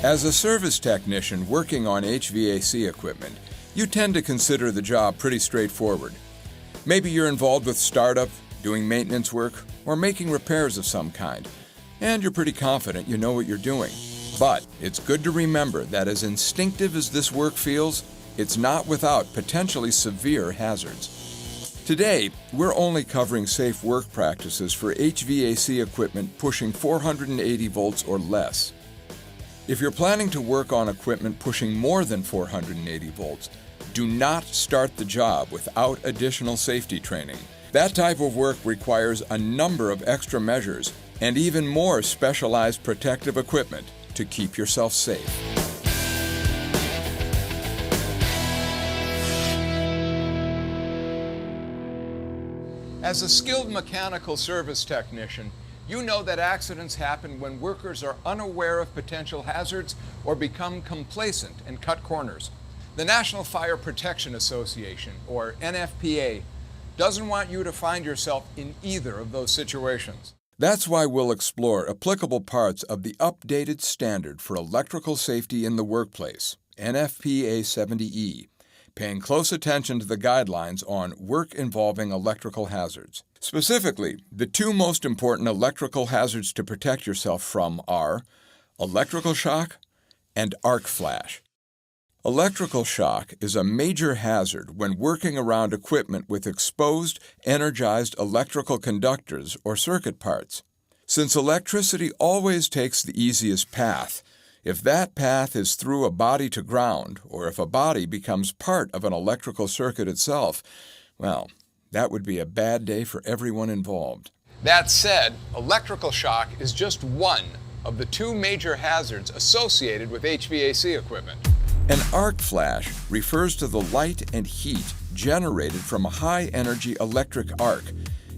As a service technician working on HVAC equipment, you tend to consider the job pretty straightforward. Maybe you're involved with startup, doing maintenance work, or making repairs of some kind, and you're pretty confident you know what you're doing. But it's good to remember that as instinctive as this work feels, it's not without potentially severe hazards. Today, we're only covering safe work practices for HVAC equipment pushing 480 volts or less. If you're planning to work on equipment pushing more than 480 volts, do not start the job without additional safety training. That type of work requires a number of extra measures and even more specialized protective equipment to keep yourself safe. As a skilled mechanical service technician, you know that accidents happen when workers are unaware of potential hazards or become complacent and cut corners. The National Fire Protection Association, or NFPA, doesn't want you to find yourself in either of those situations. That's why we'll explore applicable parts of the updated standard for electrical safety in the workplace, NFPA 70E, paying close attention to the guidelines on work involving electrical hazards. Specifically, the two most important electrical hazards to protect yourself from are electrical shock and arc flash. Electrical shock is a major hazard when working around equipment with exposed, energized electrical conductors or circuit parts. Since electricity always takes the easiest path, if that path is through a body to ground, or if a body becomes part of an electrical circuit itself, well, that would be a bad day for everyone involved. That said, electrical shock is just one of the two major hazards associated with HVAC equipment. An arc flash refers to the light and heat generated from a high-energy electric arc.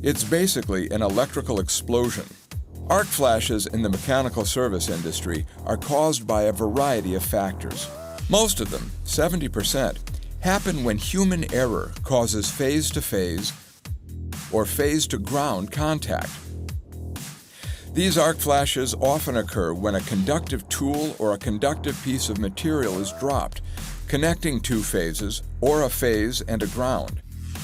It's basically an electrical explosion. Arc flashes in the mechanical service industry are caused by a variety of factors. Most of them, 70%, happen when human error causes phase-to-phase or phase-to-ground contact. These arc flashes often occur when a conductive tool or a conductive piece of material is dropped, connecting two phases or a phase and a ground.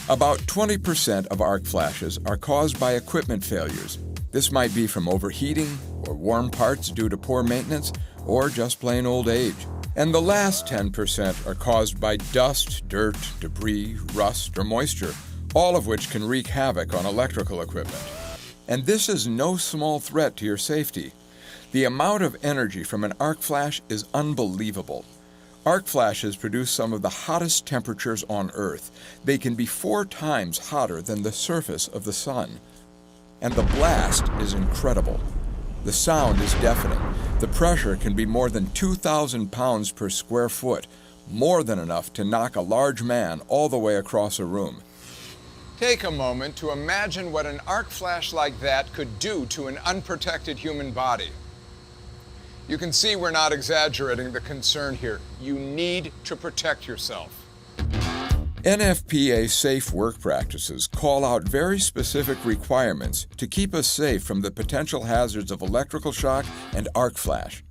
About 20% of arc flashes are caused by equipment failures. This might be from overheating or warm parts due to poor maintenance or just plain old age. And the last 10% are caused by dust, dirt, debris, rust, or moisture, all of which can wreak havoc on electrical equipment. And this is no small threat to your safety. The amount of energy from an arc flash is unbelievable. Arc flashes produce some of the hottest temperatures on Earth. They can be 4 times hotter than the surface of the sun. And the blast is incredible. The sound is deafening. The pressure can be more than 2,000 pounds per square foot, more than enough to knock a large man all the way across a room. Take a moment to imagine what an arc flash like that could do to an unprotected human body. You can see we're not exaggerating the concern here. You need to protect yourself. NFPA safe work practices call out very specific requirements to keep us safe from the potential hazards of electrical shock and arc flash.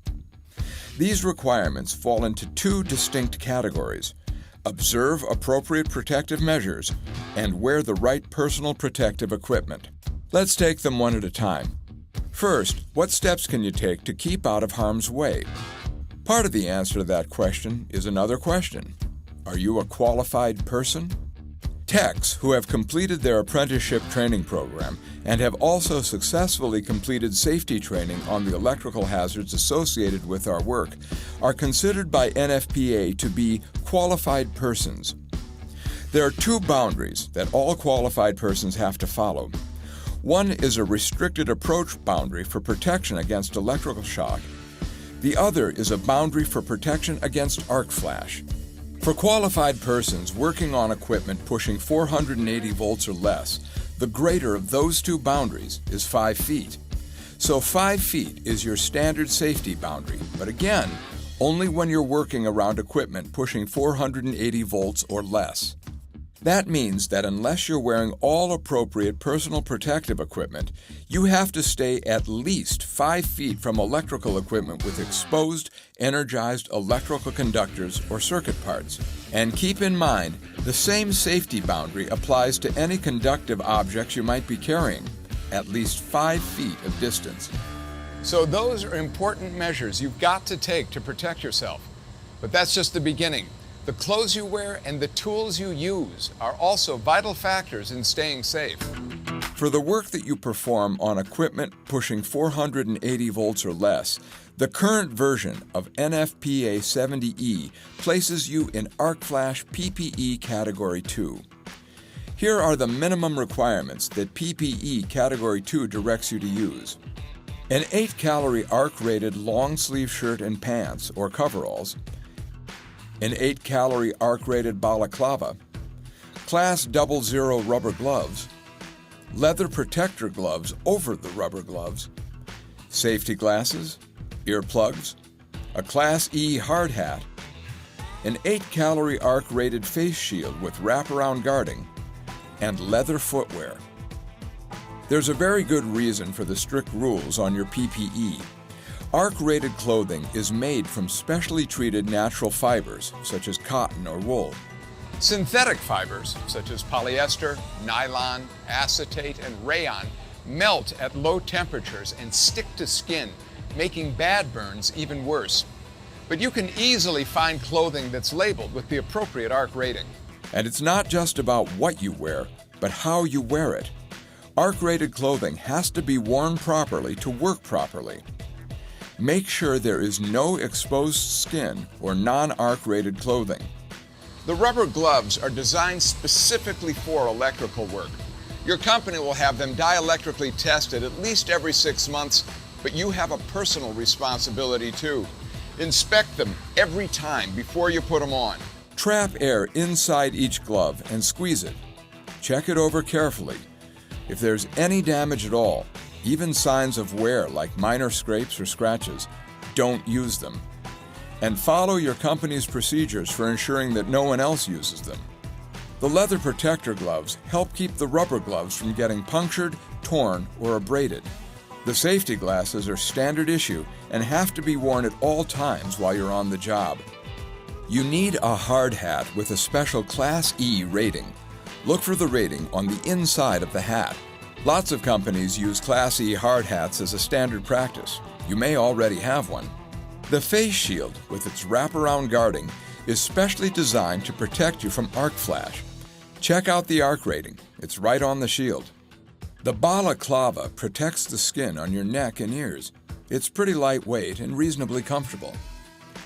These requirements fall into 2 distinct categories: observe appropriate protective measures and wear the right personal protective equipment. Let's take them one at a time. First, what steps can you take to keep out of harm's way? Part of the answer to that question is another question. Are you a qualified person? Techs who have completed their apprenticeship training program and have also successfully completed safety training on the electrical hazards associated with our work are considered by NFPA to be qualified persons. There are 2 boundaries that all qualified persons have to follow. One is a restricted approach boundary for protection against electrical shock. The other is a boundary for protection against arc flash. For qualified persons working on equipment pushing 480 volts or less, the greater of those 2 boundaries is 5 feet. So 5 feet is your standard safety boundary, but again, only when you're working around equipment pushing 480 volts or less. That means that unless you're wearing all appropriate personal protective equipment, you have to stay at least 5 feet from electrical equipment with exposed, energized electrical conductors or circuit parts. And keep in mind, the same safety boundary applies to any conductive objects you might be carrying, at least 5 feet of distance. So those are important measures you've got to take to protect yourself. But that's just the beginning. The clothes you wear and the tools you use are also vital factors in staying safe. For the work that you perform on equipment pushing 480 volts or less, the current version of NFPA 70E places you in Arc Flash PPE Category 2. Here are the minimum requirements that PPE Category 2 directs you to use. An 8-calorie arc-rated long-sleeve shirt and pants or coveralls, an 8-calorie arc-rated balaclava, Class 00 rubber gloves, leather protector gloves over the rubber gloves, safety glasses, earplugs, a Class E hard hat, an 8-calorie arc-rated face shield with wraparound guarding, and leather footwear. There's a very good reason for the strict rules on your PPE. Arc-rated clothing is made from specially treated natural fibers, such as cotton or wool. Synthetic fibers, such as polyester, nylon, acetate, and rayon, melt at low temperatures and stick to skin, making bad burns even worse. But you can easily find clothing that's labeled with the appropriate arc rating. And it's not just about what you wear, but how you wear it. Arc-rated clothing has to be worn properly to work properly. Make sure there is no exposed skin or non-arc-rated clothing. The rubber gloves are designed specifically for electrical work. Your company will have them dielectrically tested at least every 6 months, but you have a personal responsibility too. Inspect them every time before you put them on. Trap air inside each glove and squeeze it. Check it over carefully. If there's any damage at all, even signs of wear like minor scrapes or scratches, don't use them. And follow your company's procedures for ensuring that no one else uses them. The leather protector gloves help keep the rubber gloves from getting punctured, torn, or abraded. The safety glasses are standard issue and have to be worn at all times while you're on the job. You need a hard hat with a special Class E rating. Look for the rating on the inside of the hat. Lots of companies use Class E hard hats as a standard practice. You may already have one. The face shield, with its wraparound guarding, is specially designed to protect you from arc flash. Check out the arc rating. It's right on the shield. The balaclava protects the skin on your neck and ears. It's pretty lightweight and reasonably comfortable.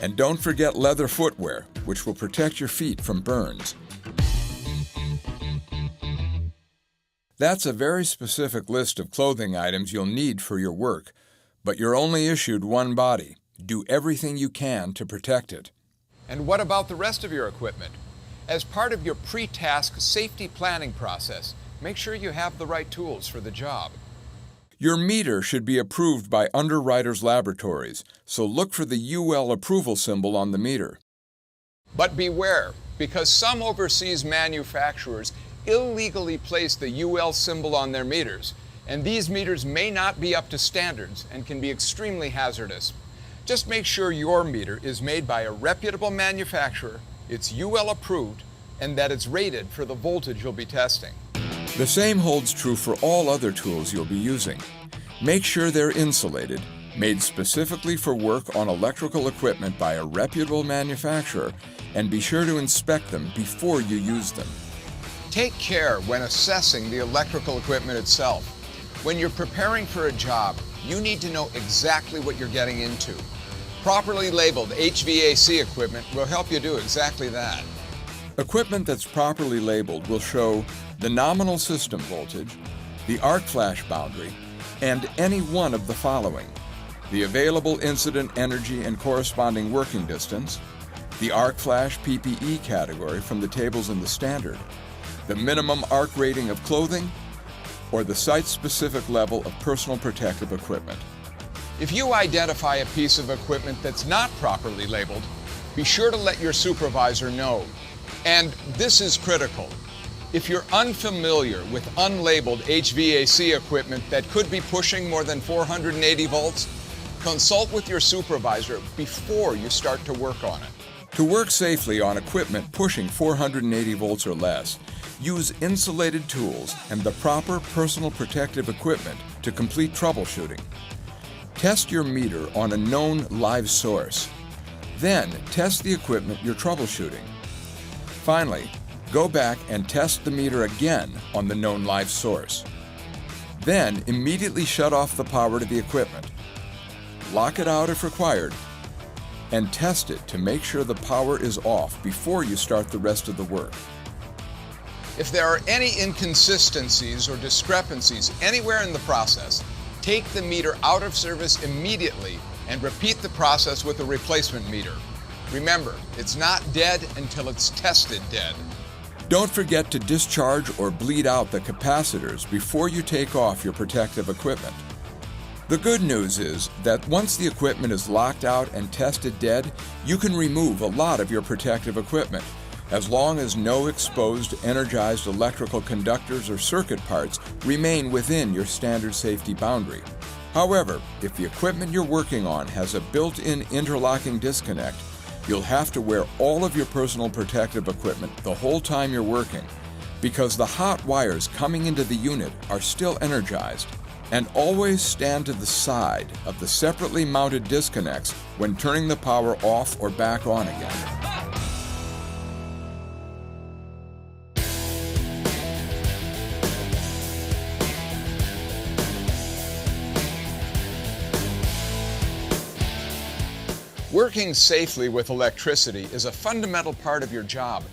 And don't forget leather footwear, which will protect your feet from burns. That's a very specific list of clothing items you'll need for your work, but you're only issued one body. Do everything you can to protect it. And what about the rest of your equipment? As part of your pre-task safety planning process, make sure you have the right tools for the job. Your meter should be approved by Underwriters Laboratories, so look for the UL approval symbol on the meter. But beware, because some overseas manufacturers illegally place the UL symbol on their meters, and these meters may not be up to standards and can be extremely hazardous. Just make sure your meter is made by a reputable manufacturer, it's UL approved, and that it's rated for the voltage you'll be testing. The same holds true for all other tools you'll be using. Make sure they're insulated, made specifically for work on electrical equipment by a reputable manufacturer, and be sure to inspect them before you use them. Take care when assessing the electrical equipment itself. When you're preparing for a job, you need to know exactly what you're getting into. Properly labeled HVAC equipment will help you do exactly that. Equipment that's properly labeled will show the nominal system voltage, the arc flash boundary, and any one of the following: the available incident energy and corresponding working distance, the arc flash PPE category from the tables in the standard, the minimum arc rating of clothing, or the site-specific level of personal protective equipment. If you identify a piece of equipment that's not properly labeled, be sure to let your supervisor know. And this is critical. If you're unfamiliar with unlabeled HVAC equipment that could be pushing more than 480 volts, consult with your supervisor before you start to work on it. To work safely on equipment pushing 480 volts or less, use insulated tools and the proper personal protective equipment to complete troubleshooting. Test your meter on a known live source. Then test the equipment you're troubleshooting. Finally, go back and test the meter again on the known live source. Then immediately shut off the power to the equipment. Lock it out if required, and test it to make sure the power is off before you start the rest of the work. If there are any inconsistencies or discrepancies anywhere in the process, take the meter out of service immediately and repeat the process with a replacement meter. Remember, it's not dead until it's tested dead. Don't forget to discharge or bleed out the capacitors before you take off your protective equipment. The good news is that once the equipment is locked out and tested dead, you can remove a lot of your protective equipment, as long as no exposed energized electrical conductors or circuit parts remain within your standard safety boundary. However, if the equipment you're working on has a built-in interlocking disconnect, you'll have to wear all of your personal protective equipment the whole time you're working, because the hot wires coming into the unit are still energized. And always stand to the side of the separately mounted disconnects when turning the power off or back on again. Working safely with electricity is a fundamental part of your job.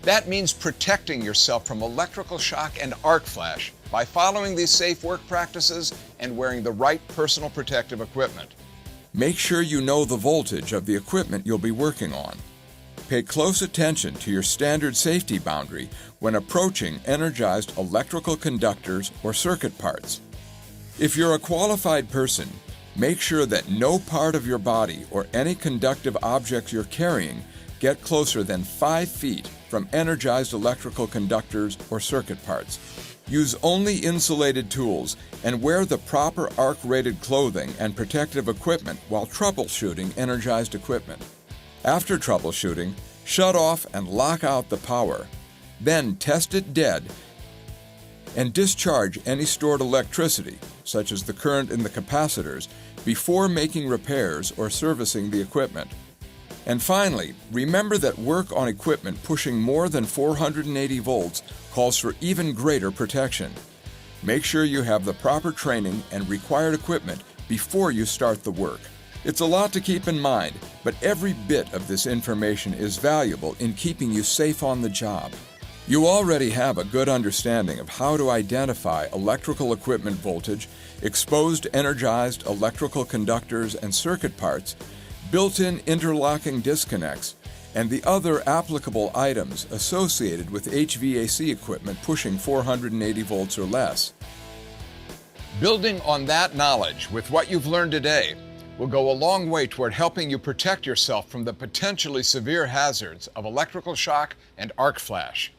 That means protecting yourself from electrical shock and arc flash by following these safe work practices and wearing the right personal protective equipment. Make sure you know the voltage of the equipment you'll be working on. Pay close attention to your standard safety boundary when approaching energized electrical conductors or circuit parts. If you're a qualified person, make sure that no part of your body or any conductive objects you're carrying get closer than 5 feet from energized electrical conductors or circuit parts. Use only insulated tools and wear the proper arc-rated clothing and protective equipment while troubleshooting energized equipment. After troubleshooting, shut off and lock out the power. Then test it dead and discharge any stored electricity, such as the current in the capacitors, before making repairs or servicing the equipment. And finally, remember that work on equipment pushing more than 480 volts calls for even greater protection. Make sure you have the proper training and required equipment before you start the work. It's a lot to keep in mind, but every bit of this information is valuable in keeping you safe on the job. You already have a good understanding of how to identify electrical equipment voltage, exposed energized electrical conductors and circuit parts, built-in interlocking disconnects, and the other applicable items associated with HVAC equipment pushing 480 volts or less. Building on that knowledge with what you've learned today will go a long way toward helping you protect yourself from the potentially severe hazards of electrical shock and arc flash.